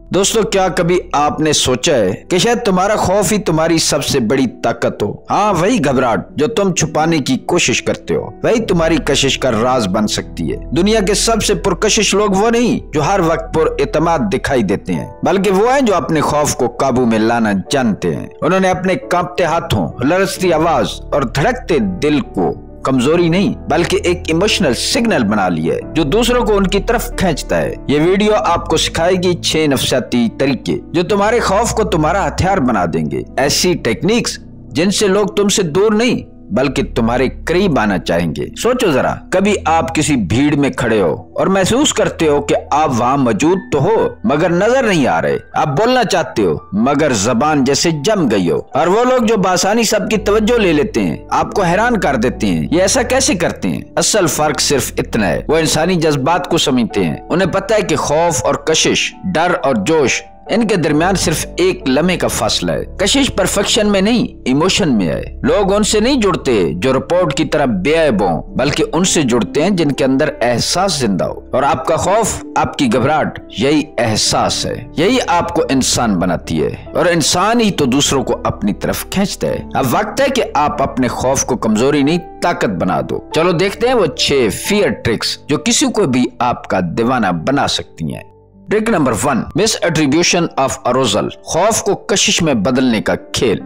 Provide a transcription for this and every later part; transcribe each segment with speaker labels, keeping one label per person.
Speaker 1: दोस्तों, क्या कभी आपने सोचा है कि शायद तुम्हारा खौफ ही तुम्हारी सबसे बड़ी ताकत हो। हाँ, वही घबराहट जो तुम छुपाने की कोशिश करते हो, वही तुम्हारी कशिश का राज बन सकती है। दुनिया के सबसे पुरकशिश लोग वो नहीं जो हर वक्त पुरएतमाद दिखाई देते हैं, बल्कि वो हैं जो अपने खौफ को काबू में लाना जानते हैं। उन्होंने अपने कांपते हाथों, लरजती आवाज और धड़कते दिल को कमजोरी नहीं बल्कि एक इमोशनल सिग्नल बना लिया है जो दूसरों को उनकी तरफ खींचता है। ये वीडियो आपको सिखाएगी 6 नफसियाती तरीके जो तुम्हारे खौफ को तुम्हारा हथियार बना देंगे। ऐसी टेक्निक्स जिनसे लोग तुमसे दूर नहीं बल्कि तुम्हारे करीब आना चाहेंगे। सोचो जरा, कभी आप किसी भीड़ में खड़े हो और महसूस करते हो कि आप वहाँ मौजूद तो हो मगर नजर नहीं आ रहे। आप बोलना चाहते हो मगर जबान जैसे जम गई हो, और वो लोग जो बासानी सबकी तवज्जो ले लेते हैं आपको हैरान कर देते हैं। ये ऐसा कैसे करते हैं? असल फर्क सिर्फ इतना है, वो इंसानी जज्बात को समझते हैं। उन्हें पता है कि खौफ और कशिश, डर और जोश, इनके दरमियान सिर्फ एक लम्हे का फासला है। कशिश परफेक्शन में नहीं, इमोशन में है। लोग उनसे नहीं जुड़ते जो रिपोर्ट की तरह बेअयब हों, बल्कि उनसे जुड़ते हैं जिनके अंदर एहसास जिंदा हो। और आपका खौफ, आपकी घबराहट, यही एहसास है, यही आपको इंसान बनाती है, और इंसान ही तो दूसरों को अपनी तरफ खींचता है। अब वक्त है कि आप अपने खौफ को कमजोरी नहीं ताकत बना दो। चलो देखते हैं वो 6 फियर ट्रिक्स जो किसी को भी आपका दीवाना बना सकती हैं। Trick number 1, misattribution of arousal, खौफ को कशिश में बदलने का खेल।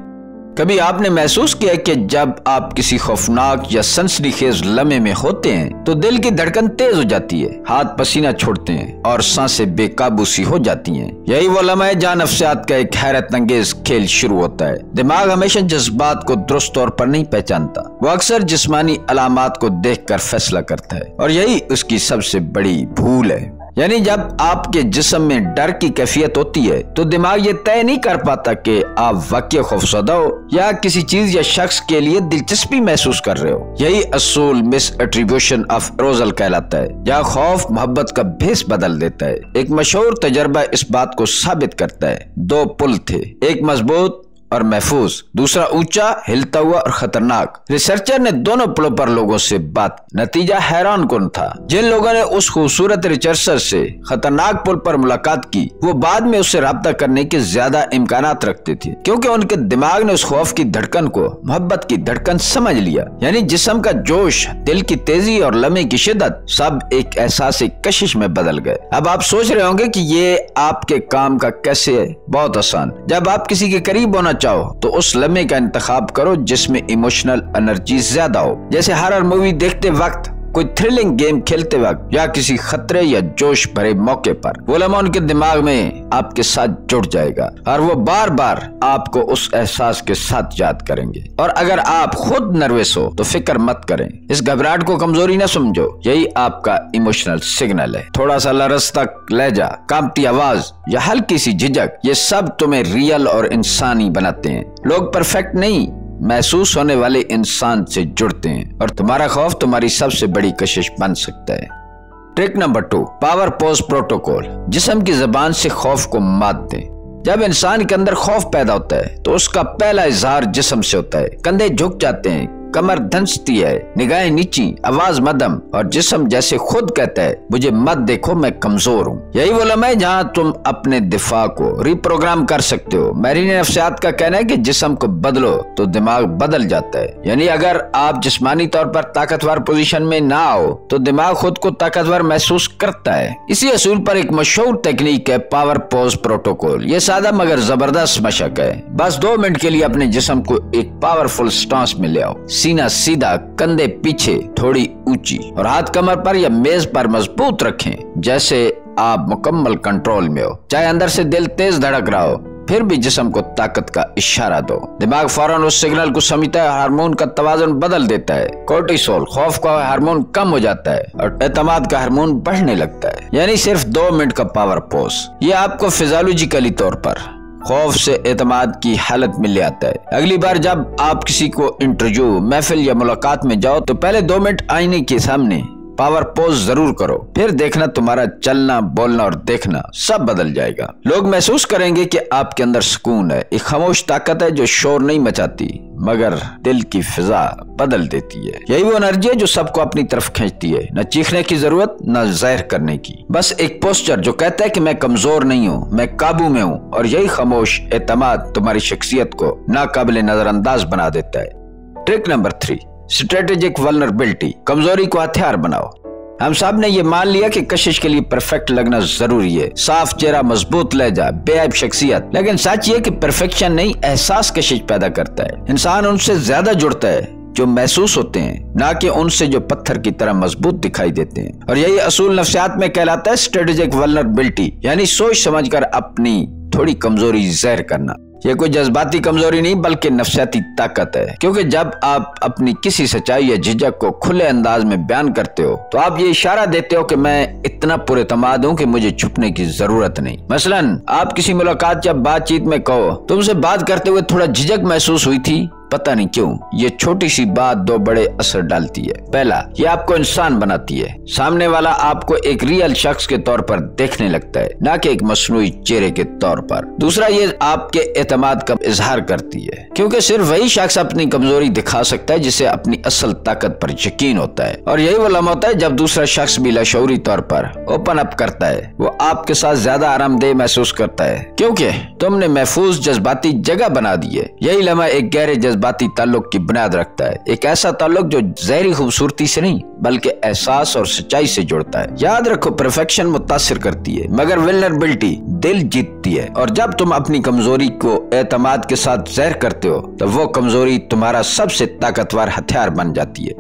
Speaker 1: कभी आपने महसूस किया कि जब आप किसी खौफनाक या सनसनीखेज लम्हे में होते हैं तो दिल की धड़कन तेज हो जाती है, हाथ पसीना छोड़ते हैं और सांसें बेकाबू सी हो जाती हैं। यही वो लम्हा है जहाँ नफ्सियात का एक हैरत अंगेज खेल शुरू होता है। दिमाग हमेशा जज्बात को दुरुस्त तौर पर नहीं पहचानता, वो अक्सर जिस्मानी अलामात को देखकर फैसला करता है, और यही उसकी सबसे बड़ी भूल है। यानी जब आपके जिस्म में डर की कैफियत होती है तो दिमाग ये तय नहीं कर पाता कि आप वाकई खौफजदा हो या किसी चीज या शख्स के लिए दिलचस्पी महसूस कर रहे हो। यही असूल मिस एट्रीब्यूशन ऑफ अरोजल कहलाता है, जहाँ खौफ मोहब्बत का भेस बदल देता है। एक मशहूर तजर्बा इस बात को साबित करता है। 2 पुल थे, एक मजबूत और महफूज, दूसरा ऊंचा, हिलता हुआ और खतरनाक। रिसर्चर ने दोनों पुलों पर लोगों से बात, नतीजा हैरान कुन था। जिन लोगों ने उस खूबसूरत रिसर्चर से खतरनाक पुल पर मुलाकात की वो बाद में उससे राब्ता करने के ज्यादा इम्कानात रखते थे, क्योंकि उनके दिमाग ने उस खौफ की धड़कन को मोहब्बत की धड़कन समझ लिया। यानी जिस्म का जोश, दिल की तेजी और लम्हे की शिद्दत सब एक एहसास कशिश में बदल गए। अब आप सोच रहे होंगे कि ये आपके काम का कैसे है? बहुत आसान। जब आप किसी के करीब होना चाहो तो उस लम्हे का इंतखाब करो जिसमें इमोशनल एनर्जी ज्यादा हो, जैसे हॉरर मूवी देखते वक्त, कोई थ्रिलिंग गेम खेलते वक्त या किसी खतरे या जोश भरे मौके पर। वो लम्हा उनके दिमाग में आपके साथ जुड़ जाएगा और वो बार बार आपको उस एहसास के साथ याद करेंगे। और अगर आप खुद नर्वस हो तो फिक्र मत करें, इस घबराहट को कमजोरी न समझो, यही आपका इमोशनल सिग्नल है। थोड़ा सा लरजता लहजा, कांपती आवाज या हल्की सी झिझक, ये सब तुम्हें रियल और इंसानी बनाते हैं। लोग परफेक्ट नहीं, महसूस होने वाले इंसान से जुड़ते हैं, और तुम्हारा खौफ तुम्हारी सबसे बड़ी कशिश बन सकता है। Trick number 2, power pose protocol, जिस्म की जबान से खौफ को मात दें। जब इंसान के अंदर खौफ पैदा होता है तो उसका पहला इजहार जिस्म से होता है। कंधे झुक जाते हैं, कमर धंसती है, निगाहें नीची, आवाज मदम, और जिस्म जैसे खुद कहता है मुझे मत देखो, मैं कमजोर हूँ। यही वो लम्हा है जहाँ तुम अपने दिफा को रिप्रोग्राम कर सकते हो। मैरीन नफ्सियात का कहना है कि जिस्म को बदलो तो दिमाग बदल जाता है। यानी अगर आप जिस्मानी तौर पर ताकतवर पोजीशन में ना हो तो दिमाग खुद को ताकतवर महसूस करता है। इसी असूल पर एक मशहूर टेक्निक है पावर पोज प्रोटोकॉल। ये सादा मगर जबरदस्त मशक है। बस 2 मिनट के लिए अपने जिस्म को एक पावरफुल स्टांस में ले आओ। सीना सीधा, कंधे पीछे, थोड़ी ऊंची, और हाथ कमर पर या मेज पर मजबूत रखें जैसे आप मुकम्मल कंट्रोल में हो। चाहे अंदर से दिल तेज धड़क रहा हो, फिर भी जिस्म को ताकत का इशारा दो। दिमाग फौरन उस सिग्नल को समझता है, हार्मोन का तवाज़ुन बदल देता है। कोर्टिसोल, खौफ का हार्मोन कम हो जाता है और एतमाद का हार्मोन बढ़ने लगता है। यानी सिर्फ 2 मिनट का पावर पोज, ये आपको फिजियोलॉजिकली तौर पर खौफ से एतमाद की हालत में ले आता है। अगली बार जब आप किसी को इंटरव्यू, महफिल या मुलाकात में जाओ तो पहले 2 मिनट आईने के सामने पावर पोज जरूर करो, फिर देखना तुम्हारा चलना, बोलना और देखना सब बदल जाएगा। लोग महसूस करेंगे कि आपके अंदर सुकून है। एक खामोश ताकत है जो शोर नहीं मचाती मगर दिल की फिजा बदल देती है। यही वो एनर्जी है जो सबको अपनी तरफ खींचती है। न चीखने की जरूरत, न ज़ाहिर करने की, बस एक पोस्चर जो कहता है कि मैं कमजोर नहीं हूँ, मैं काबू में हूँ। और यही खामोश एतमाद तुम्हारी शख्सियत को नाकाबिले नजरअंदाज बना देता है। Trick number 3, strategic vulnerability. कमजोरी को हथियार बनाओ। हम सब ने ये मान लिया कि कशिश के लिए परफेक्ट लगना जरूरी है, साफ चेहरा, मजबूत लहजा, बेअब शख्सियत। लेकिन सच ये कि परफेक्शन नहीं, एहसास कशिश पैदा करता है। इंसान उनसे ज्यादा जुड़ता है जो महसूस होते हैं, ना कि उनसे जो पत्थर की तरह मजबूत दिखाई देते हैं। और यही असूल नफ्सियात में कहलाता है स्ट्रेटेजिक वल्नरेबिलिटी, यानी सोच समझकर अपनी थोड़ी कमजोरी ज़ाहिर करना। ये कोई जज्बाती कमजोरी नहीं बल्कि नफ्सियाती ताकत है, क्योंकि जब आप अपनी किसी सच्चाई या झिझक को खुले अंदाज में बयान करते हो तो आप ये इशारा देते हो कि मैं इतना पुरएतमाद हूँ कि मुझे छुपने की जरूरत नहीं। मसलन आप किसी मुलाकात या बातचीत में कहो, तुमसे बात करते हुए थोड़ा झिझक महसूस हुई थी, पता नहीं क्यों। ये छोटी सी बात 2 बड़े असर डालती है। पहला, ये आपको इंसान बनाती है। सामने वाला आपको एक रियल शख्स के तौर पर देखने लगता है, ना कि एक मसनूई चेहरे के तौर पर। दूसरा, ये आपके एतमाद का इजहार करती है, क्योंकि सिर्फ वही शख्स अपनी कमजोरी दिखा सकता है जिसे अपनी असल ताकत पर यकीन होता है। और यही वो लम्हा होता है जब दूसरा शख्स भी लाशऊरी तौर पर ओपन अप करता है। वो आपके साथ ज्यादा आरामदेह महसूस करता है, क्योंकि तुमने महफूज जज्बाती जगह बना दी है। यही लम्हा एक गहरे जज्बाती ताल्लुक की बुनियाद रखता है। एक ऐसा ताल्लुक जो ज़ाहिरी खूबसूरती से नहीं बल्कि एहसास और सच्चाई से जुड़ता है। याद रखो, परफेक्शन मुतासिर करती है मगर वल्नरेबिलिटी दिल जीतती है। और जब तुम अपनी कमजोरी को एतमाद के साथ ज़ाहिर करते हो तो वो कमजोरी तुम्हारा सबसे ताकतवर हथियार बन जाती है।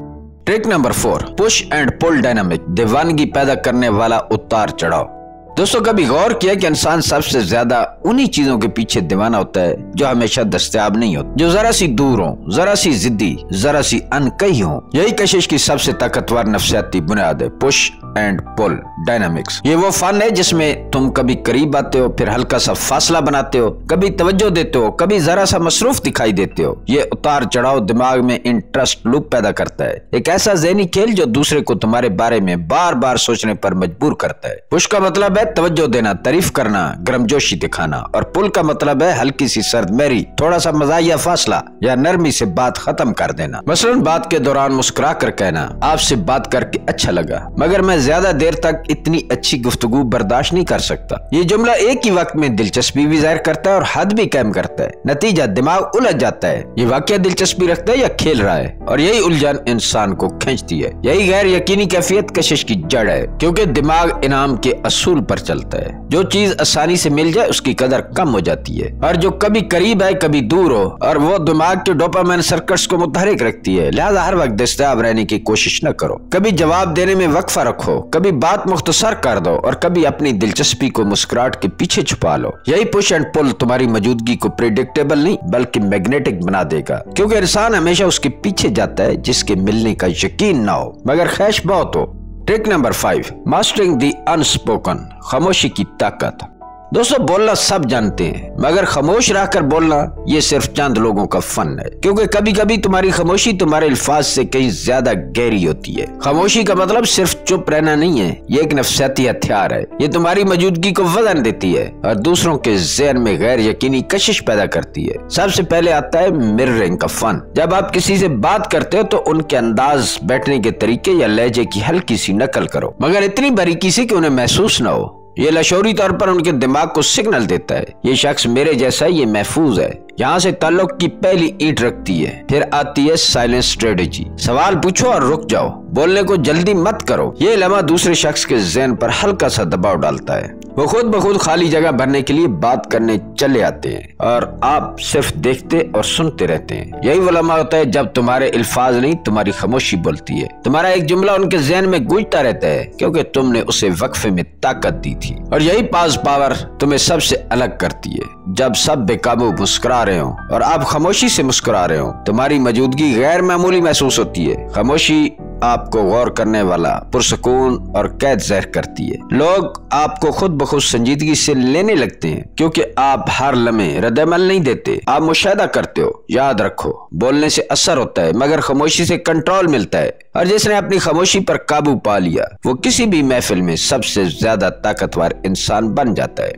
Speaker 1: Trick number 4, push and pull dynamic. दीवानगी पैदा करने वाला उतार चढ़ाव। दोस्तों, कभी गौर किया कि इंसान सबसे ज्यादा उन्हीं चीजों के पीछे दीवाना होता है जो हमेशा दस्तयाब नहीं होती, जो जरा सी दूर हो, जरा सी जिद्दी, जरा सी अनकही हो। यही कशिश की सबसे ताकतवर नफ्सियाती बुनियाद है, पुश एंड पुल डायनामिक्स। ये वो फन है जिसमें तुम कभी करीब आते हो, फिर हल्का सा फासला बनाते हो, कभी तवज्जो देते हो, कभी जरा सा मसरूफ दिखाई देते हो। ये उतार चढ़ाव दिमाग में इंटरेस्ट लूप पैदा करता है, एक ऐसा ज़हनी खेल जो दूसरे को तुम्हारे बारे में बार बार सोचने पर मजबूर करता है। पुश का मतलब है तवज्जो देना, तारीफ करना, गर्मजोशी दिखाना। और पुल का मतलब है हल्की सी सर्द मेरी, थोड़ा सा मजाहिया फासला या नरमी से बात खत्म कर देना। मसलन बात के दौरान मुस्कुरा कर कहना, आपसे बात करके अच्छा लगा मगर मैं ज्यादा देर तक इतनी अच्छी गुफ्तगू बर्दाश्त नहीं कर सकता। ये जुमला एक ही वक्त में दिलचस्पी भी जाहिर करता है और हद भी कायम करता है। नतीजा, दिमाग उलझ जाता है, ये वाकया दिलचस्पी रखता है या खेल रहा है। और यही उलझन इंसान को खींचती है। यही गैर यकीनी कैफियत कशिश की जड़ है, क्योंकि दिमाग इनाम के असूल पर चलता है। जो चीज आसानी से मिल जाए उसकी कदर कम हो जाती है, और जो कभी करीब है कभी दूर हो, और वो दिमाग के डोपामाइन सर्किट्स को मुतहरिक रखती है। लिहाजा हर वक्त दस्तयाब रहने की कोशिश न करो। कभी जवाब देने में वक्फा रखो, कभी बात मुख्तसर कर दो और कभी अपनी दिलचस्पी को मुस्कुराहट के पीछे छुपा लो। यही पुश एंड पुल तुम्हारी मौजूदगी को प्रेडिक्टेबल नहीं बल्कि मैग्नेटिक बना देगा, क्योंकि इंसान हमेशा उसके पीछे जाता है जिसके मिलने का यकीन ना हो मगर ख्वाहिश बहुत हो। Trick number 5, mastering the unspoken. खामोशी की ताकत। दोस्तों, बोलना सब जानते हैं मगर खामोश रहकर बोलना ये सिर्फ चंद लोगों का फन है, क्योंकि कभी कभी तुम्हारी खामोशी तुम्हारे अल्फाज से कहीं ज्यादा गहरी होती है। खामोशी का मतलब सिर्फ चुप रहना नहीं है, ये एक नफ्सियाती हथियार है। ये तुम्हारी मौजूदगी को वजन देती है और दूसरों के ज़हन में गैर यकीनी कशिश पैदा करती है। सबसे पहले आता है मिररिंग का फन। जब आप किसी से बात करते हो तो उनके अंदाज, बैठने के तरीके या लहजे की हल्की सी नकल करो, मगर इतनी बारीकी से कि उन्हें महसूस न हो। ये लाशऊरी तौर पर उनके दिमाग को सिग्नल देता है, ये शख्स मेरे जैसा है, ये महफूज है। यहाँ से ताल्लुक की पहली ईंट रखती है। फिर आती है साइलेंस स्ट्रेटेजी। सवाल पूछो और रुक जाओ, बोलने को जल्दी मत करो। ये लम्हा दूसरे शख्स के ज़हन पर हल्का सा दबाव डालता है। वो खुद ब खुद खाली जगह भरने के लिए बात करने चले आते हैं और आप सिर्फ देखते और सुनते रहते हैं। यही वो लम्हा होता है जब तुम्हारे अल्फाज नहीं तुम्हारी खामोशी बोलती है। तुम्हारा एक जुमला उनके ज़हन में गूंजता रहता है क्योंकि तुमने उसे वक्फे में ताकत दी थी। और यही पावर तुम्हें सबसे अलग करती है। जब सब बेकाबू मुस्कुरा रहे हो और आप खामोशी से मुस्कुरा रहे हो, तुम्हारी मौजूदगी गैर मामूली महसूस होती है। खामोशी आपको गौर करने वाला, पुरसकून और कैद ज़हर करती है। लोग आपको खुद ब खुद संजीदगी से लेने लगते हैं क्योंकि आप हर लम्हे रद्द-ए-अमल नहीं देते। आप मुशाहिदा करते हो। याद रखो, बोलने से असर होता है मगर खामोशी से कंट्रोल मिलता है, और जिसने अपनी खामोशी पर काबू पा लिया वो किसी भी महफिल में सबसे ज्यादा ताकतवर इंसान बन जाता है।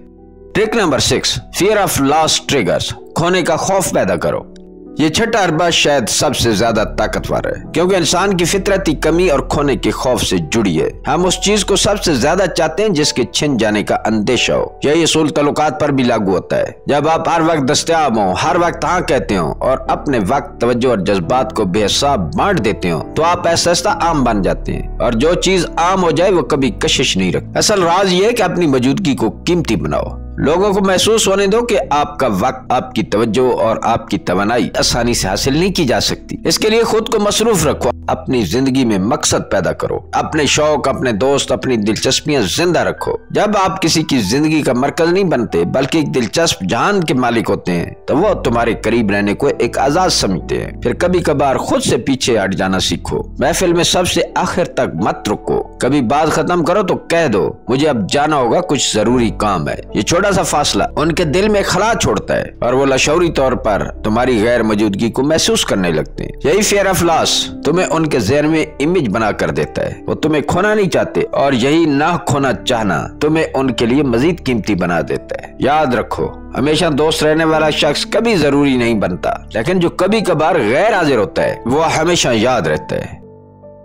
Speaker 1: Trick number 6, fear of loss triggers, खोने का खौफ पैदा करो। ये छठा अरबा शायद सबसे ज्यादा ताकतवर है क्योंकि इंसान की फितरती कमी और खोने के खौफ से जुड़ी है। हम उस चीज को सबसे ज्यादा चाहते हैं जिसके छिन जाने का अंदेशा हो। यही असूल तल्लुकात पर भी लागू होता है। जब आप हर वक्त दस्तयाब हो, हर वक्त हाँ कहते हो और अपने वक्त, तवज्जो और जज्बात को बेहिसाब बांट देते हो तो आप ऐसा आम बन जाते हैं, और जो चीज आम हो जाए वो कभी कशिश नहीं रखती। असल राज ये है कि अपनी मौजूदगी को कीमती बनाओ। लोगों को महसूस होने दो कि आपका वक्त, आपकी तवज्जो और आपकी तवानाई आसानी से हासिल नहीं की जा सकती। इसके लिए खुद को मसरूफ रखो, अपनी जिंदगी में मकसद पैदा करो, अपने शौक, अपने दोस्त, अपनी दिलचस्पियां जिंदा रखो। जब आप किसी की जिंदगी का मरकज नहीं बनते बल्कि एक दिलचस्प जान के मालिक होते हैं तो वो तुम्हारे करीब रहने को एक आजाद समझते हैं। फिर कभी कभार खुद से पीछे हट जाना सीखो। महफिल में सबसे आखिर तक मत रुको। कभी बात खत्म करो तो कह दो मुझे अब जाना होगा, कुछ जरूरी काम है। ये छोटा सा फासला उनके दिल में खला छोड़ता है और वो लाशऊरी तौर पर तुम्हारी गैर मौजूदगी को महसूस करने लगते हैं। यही फियर ऑफ लॉस तुम्हें उनके ज़हन में इमेज बना कर देता है। वो तुम्हें खोना नहीं चाहते और यही ना खोना चाहना तुम्हें उनके लिए मजीद कीमती बना देता है। याद रखो, हमेशा दोस्त रहने वाला शख्स कभी जरूरी नहीं बनता, लेकिन जो कभी कभार गैर हाजिर होता है वो हमेशा याद रहता है।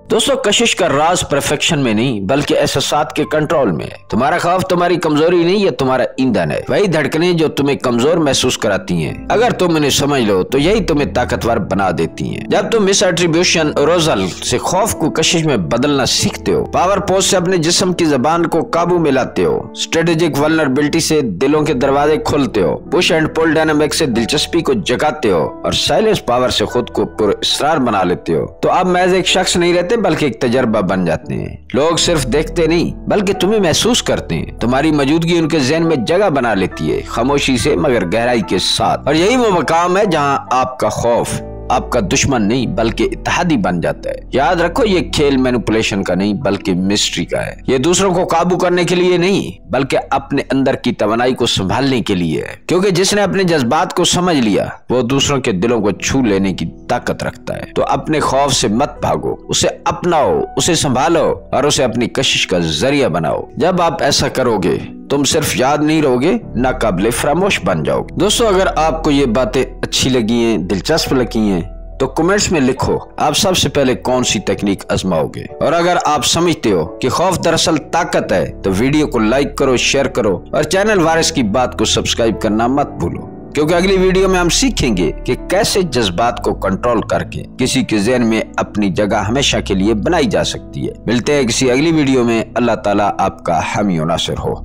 Speaker 1: दोस्तों, कशिश का राज परफेक्शन में नहीं बल्कि एहसासात के कंट्रोल में है। तुम्हारा खौफ तुम्हारी कमजोरी नहीं, ये तुम्हारा ईंधन है। वही धड़कनें जो तुम्हें कमजोर महसूस कराती हैं, अगर तुम इन्हें समझ लो तो यही तुम्हें ताकतवर बना देती हैं। जब तुम मिस एट्रीब्यूशन रोजल से खौफ को कशिश में बदलना सीखते हो, पावर पोज से अपने जिस्म की जबान को काबू में लाते हो, स्ट्रेटेजिक वल्नरेबिलिटी से दिलों के दरवाजे खोलते हो, पुश एंड पुल डायनामिक से दिलचस्पी को जगाते हो और साइलेंस पावर से खुद को पुरअसरार बना लेते हो, तो अब महज एक शख्स नहीं रहते बल्कि एक तजर्बा बन जाते हैं। लोग सिर्फ देखते नहीं बल्कि तुम्हें महसूस करते हैं। तुम्हारी मौजूदगी उनके ज़हन में जगह बना लेती है, खामोशी से मगर गहराई के साथ। और यही वो मकाम है जहां आपका खौफ आपका दुश्मन नहीं बल्कि इत्तेहादी बन जाता है। याद रखो, ये खेल मैनिपुलेशन का नहीं बल्कि मिस्ट्री का है। ये दूसरों को काबू करने के लिए नहीं बल्कि अपने अंदर की तवानाई को संभालने के लिए है, क्योंकि जिसने अपने जज्बात को समझ लिया वो दूसरों के दिलों को छू लेने की ताकत रखता है। तो अपने खौफ से मत भागो, उसे अपनाओ, उसे संभालो और उसे अपनी कशिश का जरिया बनाओ। जब आप ऐसा करोगे तुम सिर्फ याद नहीं रहोगे, नाकाबिले फरामोश बन जाओगे। दोस्तों, अगर आपको ये बातें अच्छी लगी हैं, दिलचस्प लगी हैं, तो कमेंट्स में लिखो आप सबसे पहले कौन सी तकनीक आजमाओगे। और अगर आप समझते हो कि खौफ दरअसल ताकत है तो वीडियो को लाइक करो, शेयर करो और चैनल वारिस की बात को सब्सक्राइब करना मत भूलो, क्योंकि अगली वीडियो में हम सीखेंगे कि कैसे जज्बात को कंट्रोल करके किसी के ज़हन में अपनी जगह हमेशा के लिए बनाई जा सकती है। मिलते हैं किसी अगली वीडियो में। अल्लाह ताला आपका हामी और नासिर हो।